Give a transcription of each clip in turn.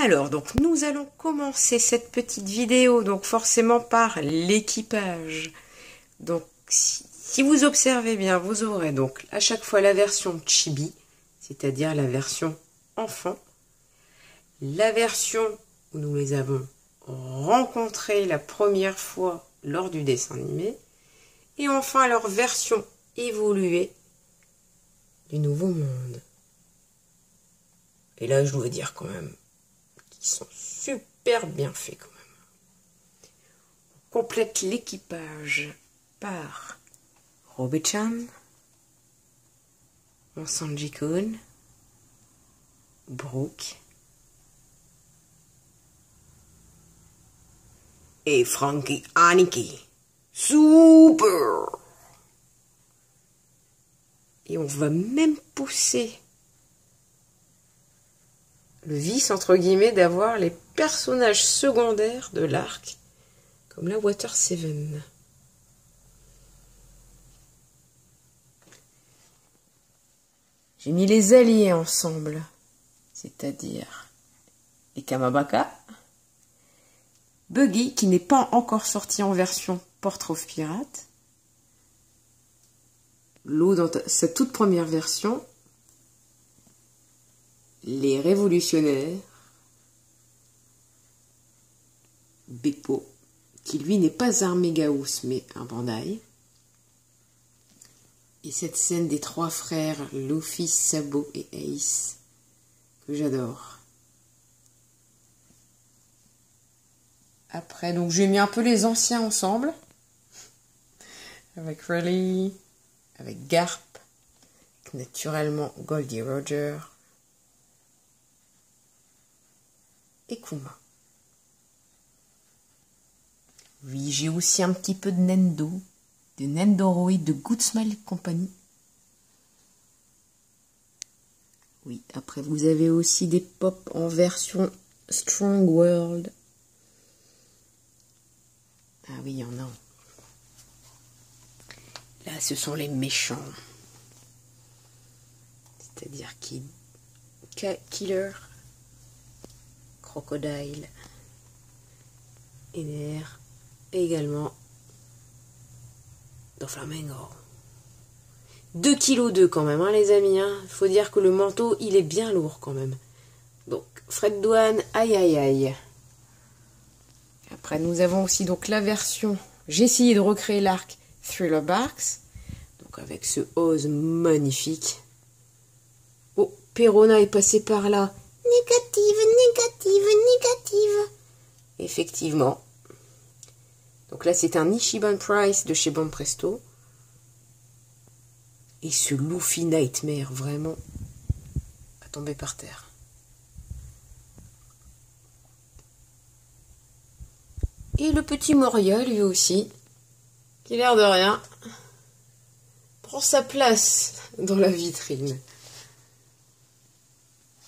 Alors, donc, nous allons commencer cette petite vidéo, donc forcément par l'équipage. Donc, si vous observez bien, vous aurez donc à chaque fois la version chibi, c'est-à-dire la version enfant, la version où nous les avons rencontrés la première fois lors du dessin animé, et enfin leur version évoluée du Nouveau Monde. Et là, je dois dire quand même qu'ils sont super bien faits quand même. On complète l'équipage par Robe-chan, Sanji-kun, Brooke et Frankie Aniki. Super! Et on va même pousser le vice, entre guillemets, d'avoir les personnages secondaires de l'arc, comme la Water 7. J'ai mis les alliés ensemble, c'est-à-dire les Kamabaka, Buggy, qui n'est pas encore sorti en version Portrait of Pirate, L'eau dans sa toute première version, les révolutionnaires, Beppo, qui lui n'est pas un Megaos mais un Bandai, et cette scène des trois frères Luffy, Sabo et Ace que j'adore. Après, donc j'ai mis un peu les anciens ensemble avec Raleigh, avec Garp, naturellement Goldie Roger et Kuma. Oui, j'ai aussi un petit peu de Nendo, de Nendoroid, de Good Smile Company. Oui, après vous avez aussi des pop en version Strong World. Ah oui, il y en a. Là, ce sont les méchants. C'est-à-dire Killer, Crocodile, Ener, et également Doflamingo. 2,2 kg quand même, hein, les amis. Faut dire que le manteau, il est bien lourd quand même. Donc, Fred Douane, aïe aïe aïe. Après, nous avons aussi donc la version... J'ai essayé de recréer l'arc Thriller Barks. Donc, avec ce Oz magnifique. Oh, Perona est passé par là. Négative, négative, négative. Effectivement. Donc là, c'est un Ichiban Price de chez Bon Presto. Et ce Luffy Nightmare, vraiment, à tomber par terre. Et le petit Moria, lui aussi, qui l'air de rien, prend sa place dans la vitrine.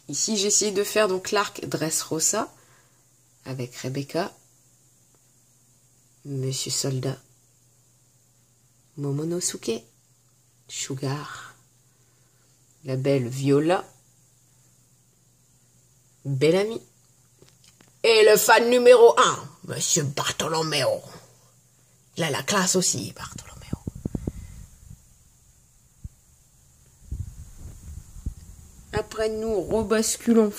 Ici, j'ai essayé de faire donc l'arc Dressrosa avec Rebecca, Monsieur Soldat, Momonosuke, Sugar, la belle Viola, Bellamy, et le fan numéro 1, Monsieur Bartolomeo. Il a la classe aussi, Bartolomeo. Après, nous rebasculons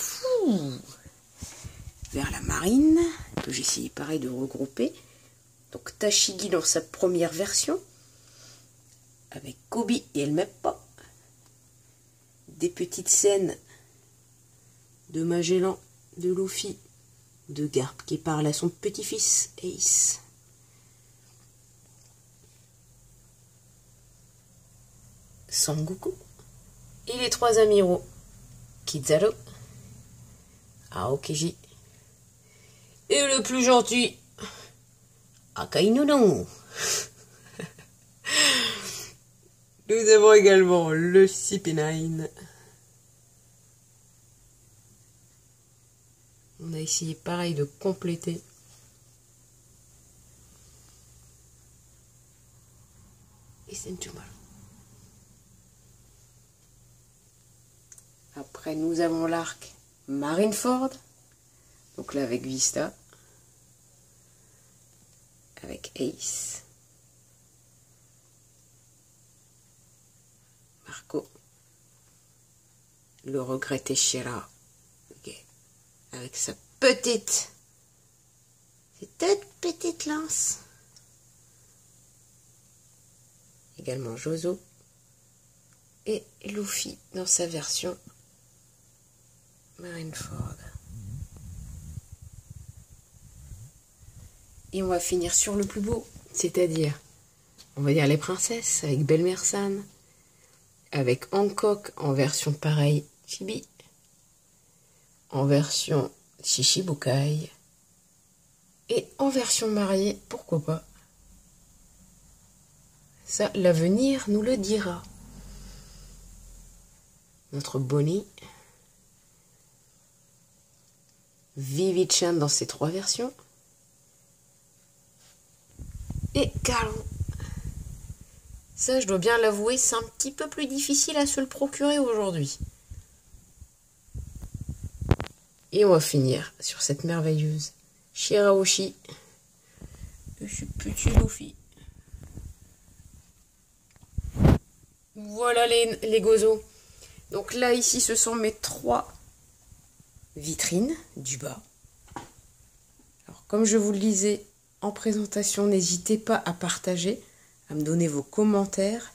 vers la marine, que j'ai essayé pareil de regrouper. Donc Tashigi dans sa première version, avec Kobe et El Meppa. Des petites scènes de Magellan, de Luffy, de Garp qui parle à son petit-fils Ace. Sangoku. Et les trois amiraux, Kizaru, Aokiji, et le plus gentil, Akainu. Nous avons également le CP9. On a essayé pareil de compléter. Et c'est tout mal. Après, nous avons l'arc Marineford Donc là avec Vista, avec Ace, Marco, le regretté Shira, okay, avec sa petite, cette petite lance. Également Jozo et Luffy dans sa version Marineford. Et on va finir sur le plus beau, c'est-à-dire, on va dire les princesses avec Belle Mersane, avec Hancock en version pareille Chibi, en version Shichibukai, et en version mariée, pourquoi pas. Ça, l'avenir nous le dira. Notre Bonnie, Vivi-chan dans ses 3 versions, et Carlo. Ça, je dois bien l'avouer, c'est un petit peu plus difficile à se le procurer aujourd'hui. Et on va finir sur cette merveilleuse Shirahoshi. Je suis petit Luffy. Voilà les gozos. Donc là, ici, ce sont mes 3 vitrines du bas. Alors, comme je vous le disais en présentation, n'hésitez pas à partager, à me donner vos commentaires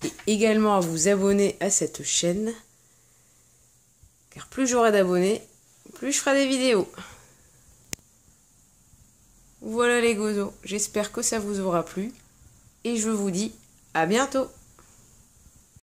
et également à vous abonner à cette chaîne. Car plus j'aurai d'abonnés, plus je ferai des vidéos. Voilà les gozos, j'espère que ça vous aura plu et je vous dis à bientôt.